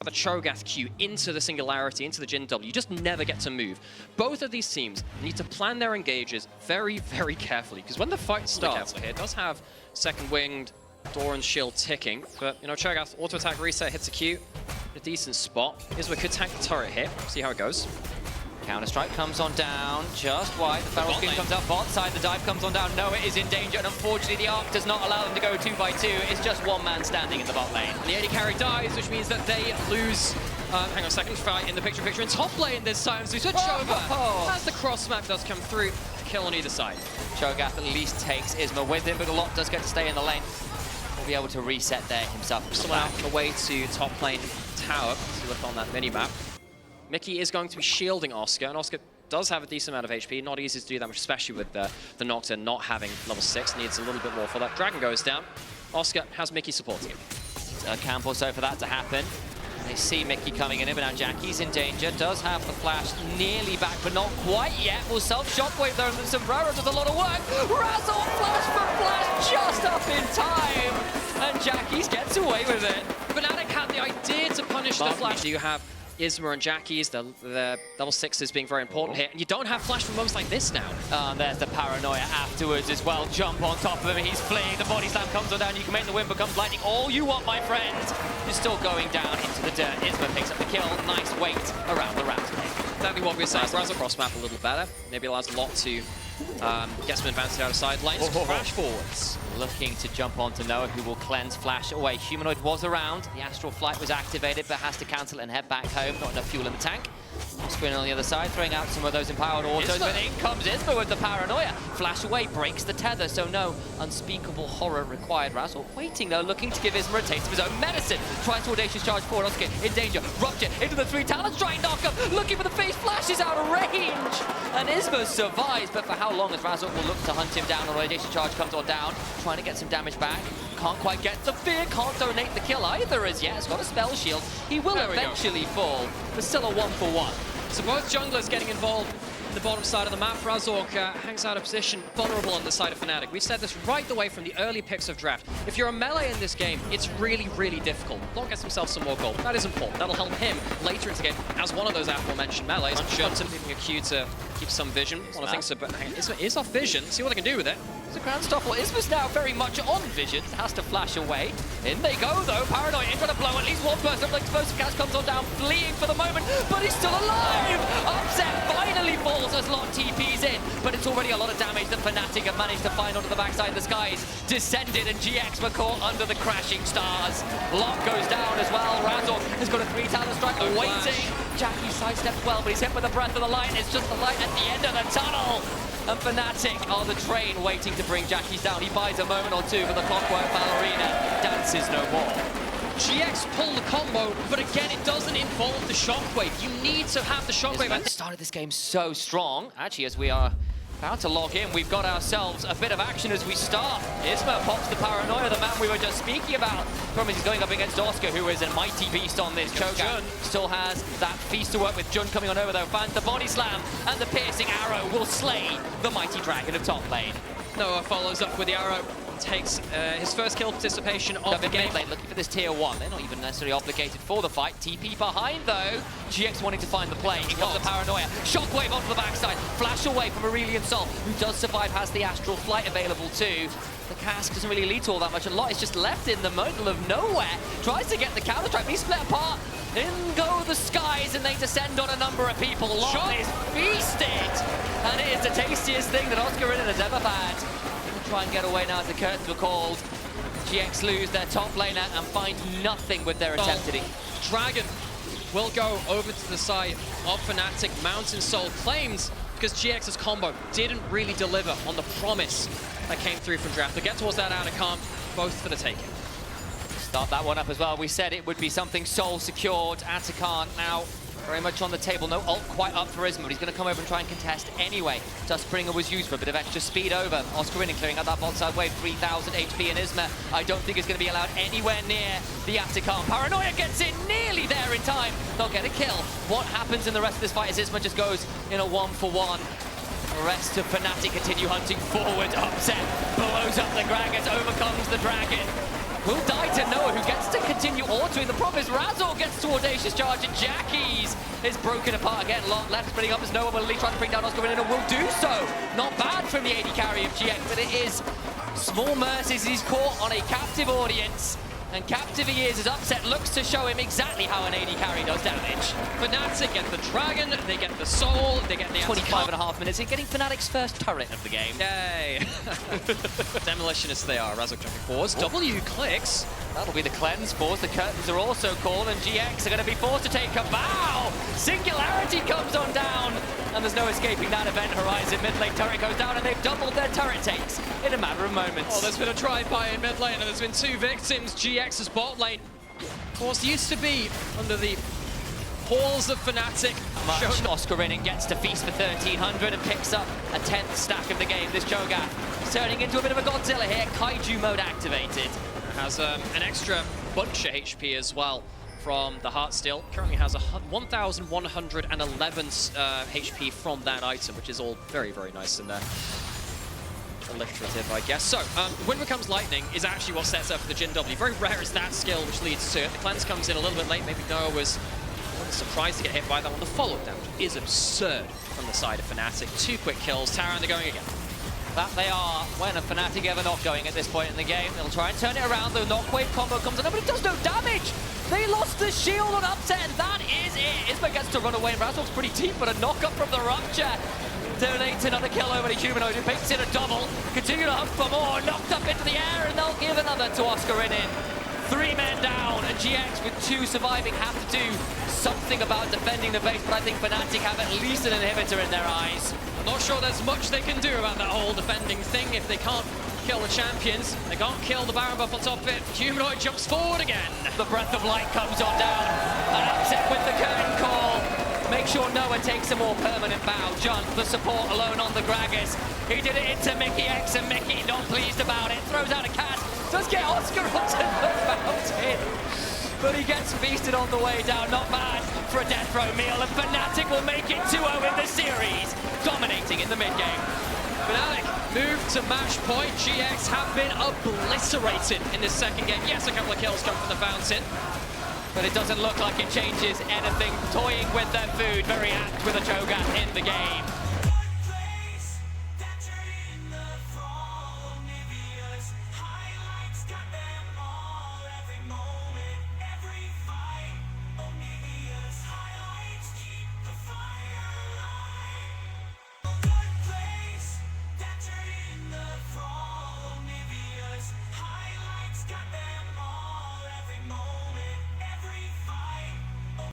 the Cho'Gath Q into the Singularity, into the Jin W, you just never get to move. Both of these teams need to plan their engages very, very carefully, because when the fight starts, here, it does have second winged, Doran's shield ticking, but you know, Cho'Gath auto attack reset hits a Q, a decent spot. Isma could tank the turret here, see how it goes. Counter-strike comes on down, just wide. The Feral Scream comes out bot side, the dive comes on down. Noah is in danger, and unfortunately the arc does not allow them to go 2x2. It's just one man standing in the bot lane. And the AD carry dies, which means that they lose. Hang on a second, fight in the picture in top lane this time. So switch over as the cross smack does come through. Kill on either side. Cho'Gath at least takes Isma with him, but a lot does get to stay in the lane. Will be able to reset there himself. Someone out on the way to top lane tower. See what's on that mini-map. Mickey is going to be shielding Oscar, and Oscar does have a decent amount of HP. Not easy to do that much, especially with the Nocturne not having level 6. Needs a little bit more for that. Dragon goes down. Oscar has Mickey supporting him. A camp or so for that to happen. They see Mickey coming in, but now Jackie's in danger. Does have the flash nearly back, but not quite yet. Will self-shockwave though, and Sombrero does a lot of work. Razzle flash for flash just up in time, and Jackie's gets away with it. Fnatic had the idea to punish the flash. You have Isma and Jackie's, the level 6s being very important here, and you don't have flash for moments like this now. There's the paranoia afterwards as well. Jump on top of him, he's fleeing, the body slam comes on down, you can make the win, becomes lightning. All you want, my friend. You're still going down into the dirt. Isma picks up the kill, nice weight around the round. Exactly what we were saying. Razzle cross map a little better, maybe allows a lot to get some advantage out of side lanes. Crash forwards. Looking to jump onto Noah, who will cleanse flash away. Humanoid was around, the Astral Flight was activated, but has to cancel it and head back home. Not enough fuel in the tank. Screen on the other side, throwing out some of those empowered autos, but in comes Isma with the paranoia. Flash away, breaks the tether, so no unspeakable horror required. Razzle waiting though, looking to give Isma a taste of his own medicine. Tries to audacious charge forward, Oscar in danger. Rupture into the 3 talents, try and knock him. Looking for the face, flash is out of range. And Isma survives, but for how long as Razzle will look to hunt him down, or audacious charge comes on down. Trying to get some damage back. Can't quite get the fear, can't donate the kill either as yet. Has got a spell shield. He will eventually fall, but still a 1-for-1. So both junglers getting involved in the bottom side of the map. Razork hangs out of position, vulnerable on the side of Fnatic. We've said this right the way from the early picks of draft. If you're a melee in this game, it's really, really difficult. Long gets himself some more gold. That is important. That'll help him later into the game as one of those aforementioned melees. Johnson leaving a Q to keep some vision. One of the things so, but Isma is off vision. See what they can do with it. It's a grand stop. Well, Isma's now very much on vision. Has to flash away. In they go though. Paranoia in trying to blow at least one person. Like explosive gas comes on down, fleeing for the moment, but he's still alive. Upset finally falls as Lot TP's in, but it's already a lot of damage that Fnatic have managed to find onto the backside of the skies. Descended, and GX were caught under the crashing stars. Lot goes down as well. Razzle has got a 3-talent strike awaiting. Jackie sidestepped well, but he's hit with the breath of the light. It's just the light at the end of the tunnel. And Fnatic are the train waiting to bring Jackie's down. He buys a moment or two, but the clockwork ballerina dances no more. GX pull the combo, but again, it doesn't involve the shockwave. You need to have the shockwave. Isma started this game so strong. Actually, as we are about to log in, we've got ourselves a bit of action as we start. Isma pops the paranoia, the man we were just speaking about. Problem is he's going up against Oscar, who is a mighty beast on this. Cho'Gath still has that feast to work with. Jun coming on over though, finds the body slam, and the piercing arrow will slay the mighty dragon of top lane. Noah follows up with the arrow. Takes his first kill participation of the game. Looking for this tier 1. They're not even necessarily obligated for the fight. TP behind though. GX wanting to find the play. Here comes the paranoia. Shockwave onto the backside. Flash away from Aurelion Sol, who does survive, has the Astral Flight available too. The cask doesn't really lead to all that much. A lot is just left in the middle of nowhere. Tries to get the counter strike. He's split apart. In go the skies, and they descend on a number of people. Lot is feasted, and it is the tastiest thing that Oscar has ever had. Try and get away now as the curtains were called. GX lose their top laner and find nothing with their attempt at it. Dragon will go over to the side of Fnatic. Mountain Soul claims because GX's combo didn't really deliver on the promise that came through from draft. They'll get towards that outer camp, both for the taking. Start that one up as well. We said it would be something Soul secured. Atakan now very much on the table. No ult quite up for Isma, but he's going to come over and try and contest anyway. Dustbringer was used for a bit of extra speed over. Oscar in and clearing out that bot side wave. 3,000 HP, and Isma, I don't think is going to be allowed anywhere near the Atakan. Paranoia gets in nearly there in time. They'll get a kill. What happens in the rest of this fight is Isma just goes in a 1-for-1. The rest of Fnatic continue hunting forward. Upset blows up the Gragas, overcomes the dragon. will die to Noah, who gets to continue autoing. The problem is Razor gets to Audacious Charge, and Jackie's is broken apart again. Lot left splitting up as Noah will at least try to bring down Oscar, and will do so. Not bad from the AD carry of GX, but it is small mercies. He's caught on a captive audience. And captive he is, his upset looks to show him exactly how an AD carry does damage. Fnatic get the Dragon, they get the Soul, they get the 25.5 minutes, he's getting Fnatic's first turret of the game. Yay! Demolitionists they are, Razor jumping forwards, W clicks. That'll be the cleanse force, the curtains are also called, and GX are going to be forced to take a bow! Singularity comes on down, and there's no escaping that event horizon. Mid lane turret goes down, and they've doubled their turret takes in a matter of moments. Oh, there's been a drive-by in mid lane, and there's been 2 victims. GX's bot lane, of course, used to be under the halls of Fnatic. Oscar in and gets to feast for 1300 and picks up a 10th stack of the game. This Cho'Gath turning into a bit of a Godzilla here. Kaiju mode activated. Has an extra bunch of HP as well from the Heartsteel. Currently has 1,111 HP from that item, which is all very, very nice and alliterative, I guess. So, when becomes Lightning is actually what sets up for the Jin W. Very rare is that skill which leads to it. The cleanse comes in a little bit late. Maybe Noah was surprised to get hit by that one. The follow-up damage is absurd from the side of Fnatic. 2 quick kills. Tara, and they're going again. That they are. When a Fnatic ever not going at this point in the game, they'll try and turn it around. The knockwave combo comes in, but it does no damage. They lost the shield on upset, and that is it. Isma gets to run away. Razor's pretty deep, but a knock-up from the Rupture donates another kill over to Humanoid, who picks in a double. Continue to hunt for more. Knocked up into the air, and they'll give another to Oscar in. 3 men down, and GX with 2 surviving have to do something about defending the base, but I think Fnatic have at least an inhibitor in their eyes. I'm not sure there's much they can do about that whole defending thing. If they can't kill the champions, they can't kill the Baron buff on top of it. Humanoid jumps forward again. The Breath of Light comes on down. An upset with the curtain call. Make sure Noah takes a more permanent bow. Jump, the support alone on the Gragas. He did it into Mickey X, and Mickey not pleased about it. Throws out a cat. Does get Oscar onto the fountain. But he gets feasted on the way down. Not bad for a death row meal. And Fnatic will make it 2-0 in the series, dominating in the mid-game. Fnatic move to match point. GX have been obliterated in this second game. Yes, a couple of kills come from the fountain, but it doesn't look like it changes anything. Toying with their food, very apt with a Cho'Gath in the game.